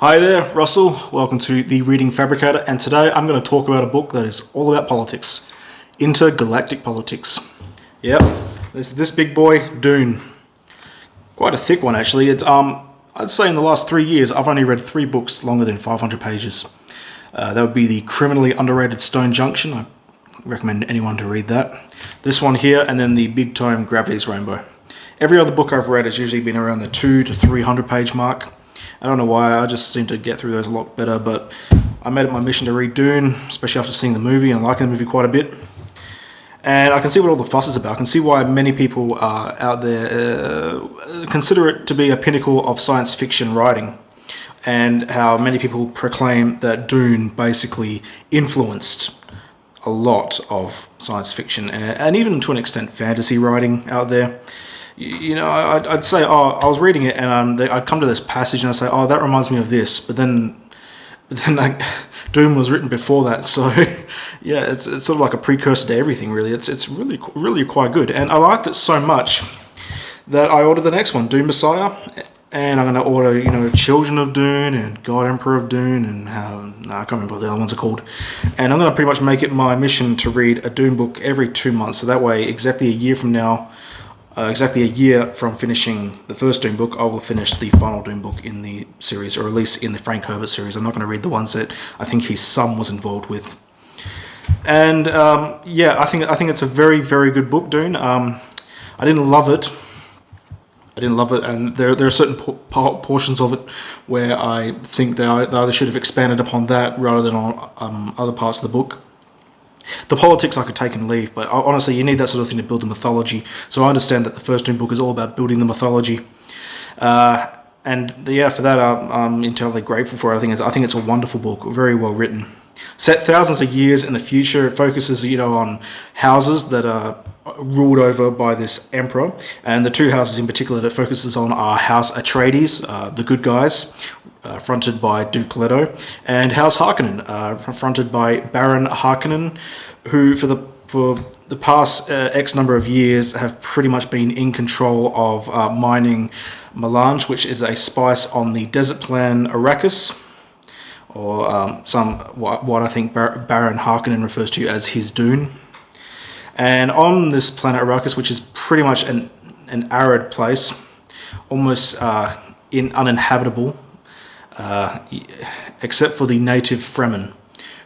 Hi there, Russell. Welcome to The Reading Fabricator, and today I'm going to talk about a book that is all about politics. Intergalactic politics. Yep, this big boy, Dune. Quite a thick one, actually. I'd say in the last 3 years, I've only read 3 books longer than 500 pages. That would be the criminally underrated Stone Junction. I recommend anyone to read that. This one here, and then the big tome Gravity's Rainbow. Every other book I've read has usually been around the 200 to 300 page mark. I don't know why, I just seem to get through those a lot better, but I made it my mission to read Dune, especially after seeing the movie and liking the movie quite a bit. And I can see what all the fuss is about. I can see why many people out there consider it to be a pinnacle of science fiction writing, and how many people proclaim that Dune basically influenced a lot of science fiction and even to an extent fantasy writing out there. You know, I'd say, I was reading it, and I'd come to this passage and I'd say, that reminds me of this, but then Doom was written before that, so yeah, it's sort of like a precursor to everything, really. It's really quite good, and I liked it so much that I ordered the next one, Dune Messiah, and I'm going to order, Children of Dune and God Emperor of Dune, and I can't remember what the other ones are called, and I'm going to pretty much make it my mission to read a Dune book every 2 months, so that way, exactly a year from now, exactly a year from finishing the first Dune book, I will finish the final Dune book in the series, or at least in the Frank Herbert series. I'm not going to read the ones that I think his son was involved with. And I think it's a very, very good book, Dune. I didn't love it, and there are certain portions of it where I think they either should have expanded upon that rather than on other parts of the book. The politics I could take and leave, but honestly, you need that sort of thing to build the mythology. So I understand that the first Dune book is all about building the mythology, and for that I'm entirely grateful for it. I think it's a wonderful book, very well written. Set thousands of years in the future, it focuses on houses that are ruled over by this emperor, and the 2 houses in particular that it focuses on are House Atreides, the good guys, fronted by Duke Leto, and House Harkonnen, fronted by Baron Harkonnen, who for the past X number of years have pretty much been in control of mining melange, which is a spice on the desert planet Arrakis, or what I think Baron Harkonnen refers to as his Dune. And on this planet Arrakis, which is pretty much an arid place, almost uninhabitable, except for the native Fremen,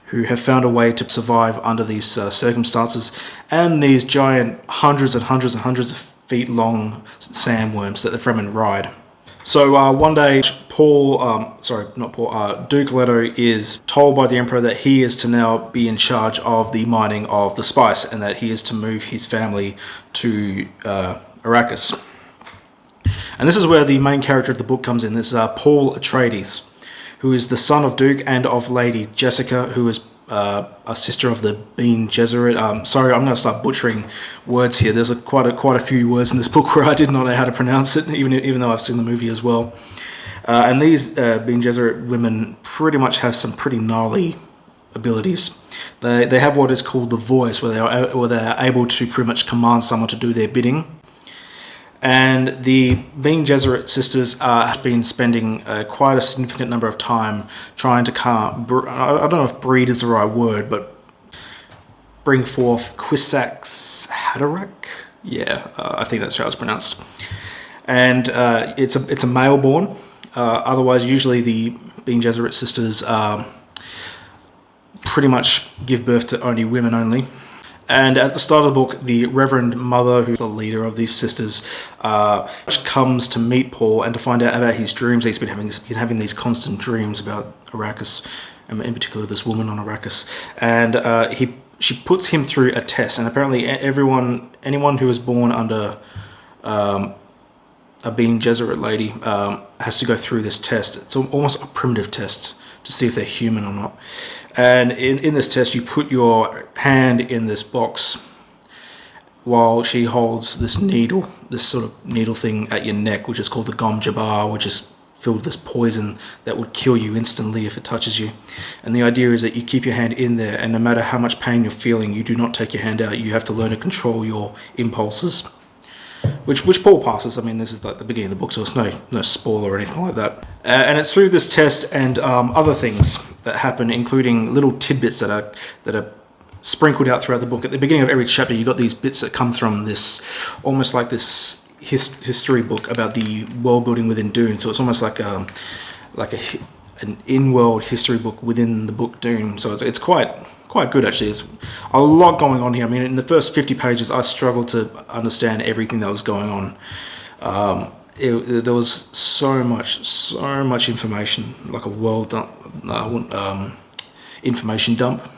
who have found a way to survive under these circumstances, and these giant hundreds and hundreds and hundreds of feet long sandworms that the Fremen ride. So one day, Duke Leto is told by the Emperor that he is to now be in charge of the mining of the spice, and that he is to move his family to Arrakis. And this is where the main character of the book comes in. This is Paul Atreides, who is the son of Duke and of Lady Jessica, who is a sister of the Bene Gesserit. Sorry, I'm going to start butchering words here. There's quite a few words in this book where I did not know how to pronounce it, even though I've seen the movie as well. And these Bene Gesserit women pretty much have some pretty gnarly abilities. They have what is called the voice, where they are able to pretty much command someone to do their bidding. And the Bene Gesserit sisters have been spending quite a significant number of time trying to I don't know if breed is the right word, but bring forth Kwisatz Haderach. Yeah, I think that's how it's pronounced. And it's a male born. Otherwise, usually the Bene Gesserit sisters pretty much give birth to only women only. And at the start of the book, the Reverend Mother, who's the leader of these sisters, comes to meet Paul and to find out about his dreams. He's been having these constant dreams about Arrakis, and in particular this woman on Arrakis. And she puts him through a test, and apparently anyone who is born under a Bene Gesserit lady has to go through this test. It's almost a primitive test to see if they're human or not. And in this test, you put your hand in this box while she holds this sort of needle thing at your neck, which is called the Gom Jabbar, which is filled with this poison that would kill you instantly if it touches you. And the idea is that you keep your hand in there, and no matter how much pain you're feeling, you do not take your hand out. You have to learn to control your impulses. which Paul passes. I mean, this is like the beginning of the book, so it's no spoiler or anything like that. And it's through this test and other things that happen, including little tidbits that are sprinkled out throughout the book. At the beginning of every chapter, you got these bits that come from this, almost like this history book about the world building within Dune. So it's almost like an in-world history book within the book Dune. So it's quite good, actually. There's a lot going on here. I mean, in the first 50 pages, I struggled to understand everything that was going on. There was so much information, like a world information dump.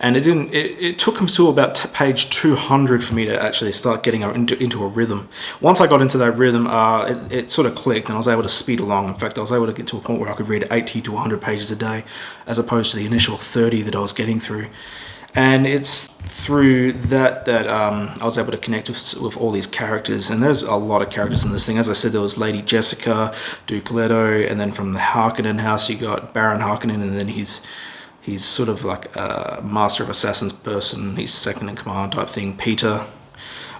And it took until about page 200 for me to actually start getting into a rhythm. Once I got into that rhythm, it sort of clicked, and I was able to speed along. In fact, I was able to get to a point where I could read 80 to 100 pages a day, as opposed to the initial 30 that I was getting through. And it's through that I was able to connect with all these characters. And there's a lot of characters in this thing. As I said, there was Lady Jessica, Duke Leto, and then from the Harkonnen house, you got Baron Harkonnen, and then he's sort of like a master of assassins person. He's second in command type thing, Peter.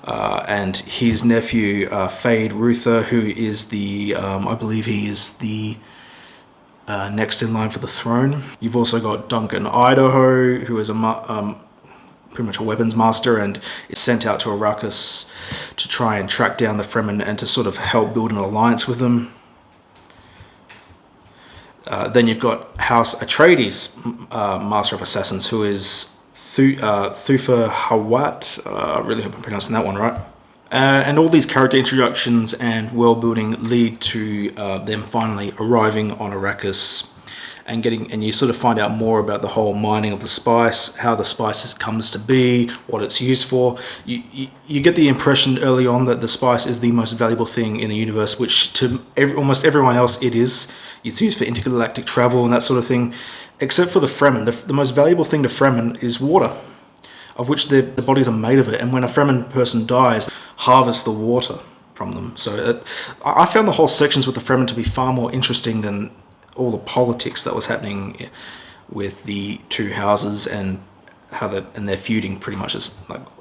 And his nephew, Fade Ruther, who is I believe he is the next in line for the throne. You've also got Duncan Idaho, who is pretty much a weapons master and is sent out to Arrakis to try and track down the Fremen and to sort of help build an alliance with them. Then you've got House Atreides, Master of Assassins, who is Thufir Hawat. I really hope I'm pronouncing that one right. And all these character introductions and world building lead to them finally arriving on Arrakis and you sort of find out more about the whole mining of the spice, how the spice comes to be, what it's used for. You get the impression early on that the spice is the most valuable thing in the universe, which to almost everyone else it is. It's used for intergalactic travel and that sort of thing, except for the Fremen. The most valuable thing to Fremen is water, of which the bodies are made of it. And when a Fremen person dies, harvest the water from them. So I found the whole sections with the Fremen to be far more interesting than all the politics that was happening with the two houses and how they're feuding. Pretty much, it's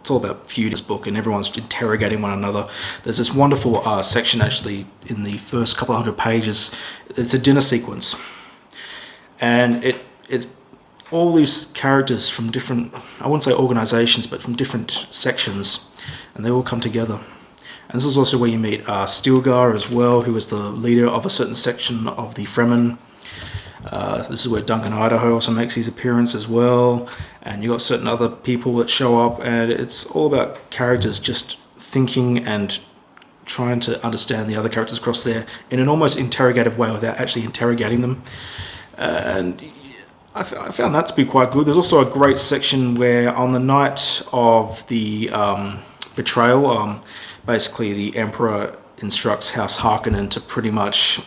all about feud. This book, and everyone's interrogating one another. There's this wonderful section actually in the first couple of hundred pages. It's a dinner sequence, and it's all these characters from different, I wouldn't say organizations, but from different sections, and they all come together. And this is also where you meet Stilgar as well, who is the leader of a certain section of the Fremen. This is where Duncan Idaho also makes his appearance as well. And you've got certain other people that show up, and it's all about characters just thinking and trying to understand the other characters across there in an almost interrogative way without actually interrogating them. And I found that to be quite good. There's also a great section where on the night of the betrayal, basically the Emperor instructs House Harkonnen to pretty much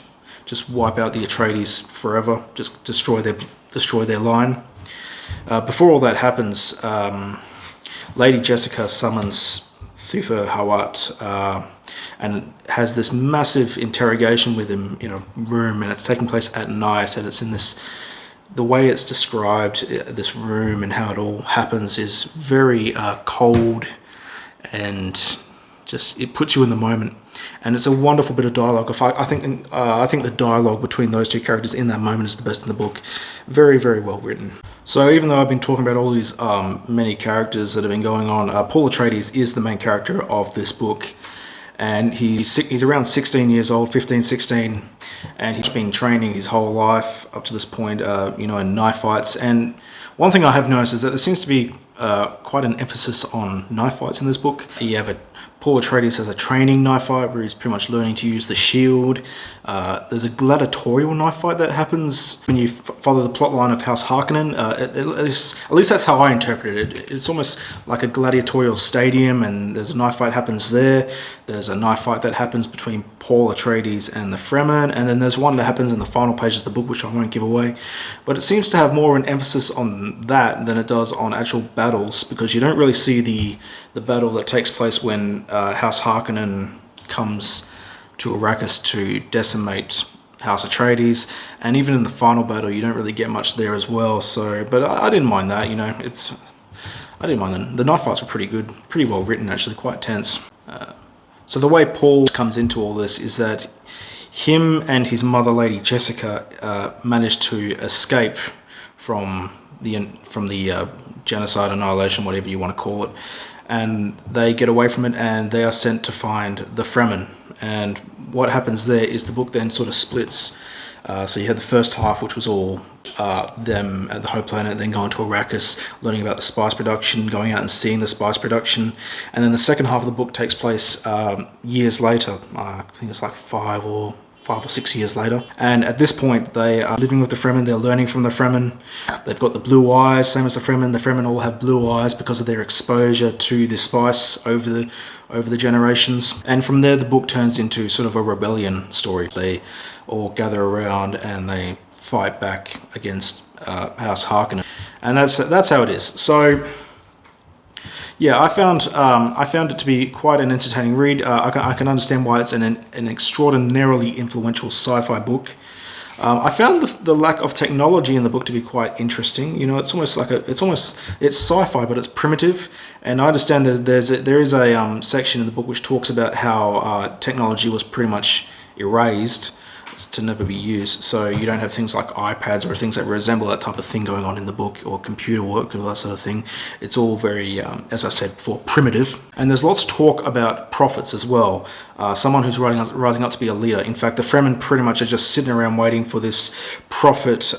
just wipe out the Atreides forever, just destroy their line. Before all that happens, Lady Jessica summons Thufir Hawat and has this massive interrogation with him in a room, and it's taking place at night, and it's in the way it's described, this room and how it all happens is very cold, and just it puts you in the moment. And it's a wonderful bit of dialogue. I think the dialogue between those two characters in that moment is the best in the book. Very, very well written. So even though I've been talking about all these many characters that have been going on, Paul Atreides is the main character of this book. And he's around 16 years old, 15, 16, and he's been training his whole life up to this point, in knife fights. And one thing I have noticed is that there seems to be quite an emphasis on knife fights in this book. You have Paul Atreides has a training knife fight where he's pretty much learning to use the shield. There's a gladiatorial knife fight that happens when you follow the plot line of House Harkonnen. At least that's how I interpreted it. It's almost like a gladiatorial stadium, and there's a knife fight happens there. There's a knife fight that happens between Paul Atreides and the Fremen, and then there's one that happens in the final pages of the book, which I won't give away. But it seems to have more of an emphasis on that than it does on actual battles, because you don't really see the battle that takes place when House Harkonnen comes to Arrakis to decimate House Atreides, and even in the final battle you don't really get much there as well. So, but I didn't mind that. I didn't mind them. The knife fights were pretty good, pretty well written actually, quite tense. So the way Paul comes into all this is that him and his mother, Lady Jessica, managed to escape from the genocide, annihilation, whatever you want to call it, and they get away from it, and they are sent to find the Fremen. And what happens there is the book then sort of splits. So you had the first half, which was all them at the Hope Planet, then going to Arrakis, learning about the spice production, going out and seeing the spice production. And then the second half of the book takes place years later. I think it's like 5 or 6 years later. And at this point, they are living with the Fremen. They're learning from the Fremen. They've got the blue eyes, same as the Fremen. The Fremen all have blue eyes because of their exposure to the spice over the generations. And from there, the book turns into sort of a rebellion story. They all gather around and they fight back against House Harkonnen. And that's how it is. So yeah, I found it to be quite an entertaining read. I can understand why it's an extraordinarily influential sci-fi book. I found the lack of technology in the book to be quite interesting. You know, it's almost like it's sci-fi, but it's primitive. And I understand there is a section in the book which talks about how technology was pretty much erased to never be used, so you don't have things like iPads or things that resemble that type of thing going on in the book, or computer work or that sort of thing. It's all very, as I said before, primitive. And there's lots of talk about prophets as well, someone who's rising up to be a leader. In fact, the Fremen pretty much are just sitting around waiting for this prophet,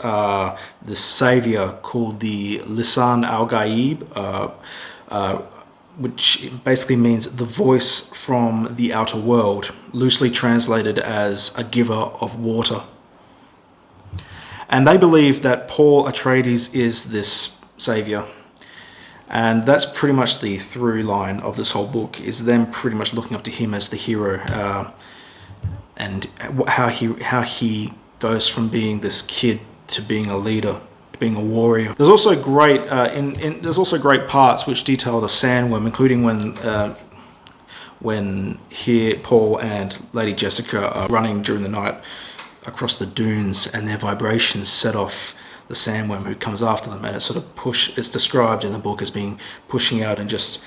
this savior called the Lisan al-Gaib, which basically means the voice from the outer world, loosely translated as a giver of water. And they believe that Paul Atreides is this savior. And that's pretty much the through line of this whole book, is them pretty much looking up to him as the hero, and how he goes from being this kid to being a leader, being a warrior. There's also great parts which detail the sandworm, including when Paul and Lady Jessica are running during the night across the dunes, and their vibrations set off the sandworm who comes after them, and it's described in the book as being pushing out and just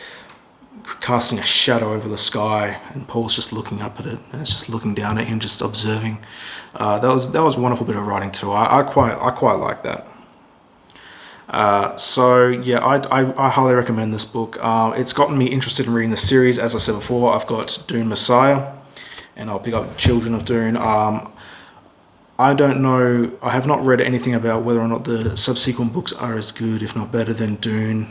casting a shadow over the sky, and Paul's just looking up at it, and it's just looking down at him, just observing. That was a wonderful bit of writing too. I quite like that. So yeah, I highly recommend this book. It's gotten me interested in reading the series. As I said before, I've got Dune Messiah, and I'll pick up Children of Dune. I don't know, I have not read anything about whether or not the subsequent books are as good, if not better, than Dune,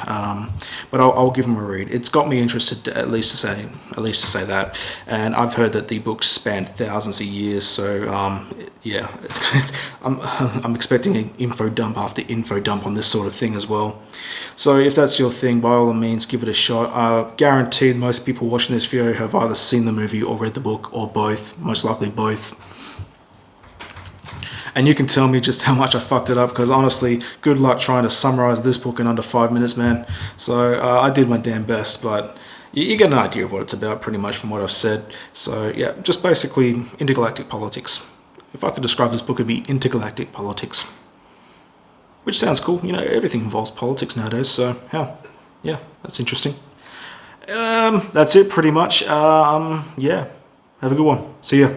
but I'll give them a read. It's got me interested, at least to say that, and I've heard that the books span thousands of years, so yeah, I'm expecting an info dump after info dump on this sort of thing as well. So if that's your thing, by all means, give it a shot. Guaranteed most people watching this video have either seen the movie or read the book, or both, most likely both. And you can tell me just how much I fucked it up, because honestly, good luck trying to summarize this book in under 5 minutes, man. So I did my damn best, but you get an idea of what it's about pretty much from what I've said. So yeah, just basically intergalactic politics. If I could describe this book, it'd be intergalactic politics. Which sounds cool. You know, everything involves politics nowadays, so yeah, that's interesting. That's it pretty much. Yeah, have a good one. See ya.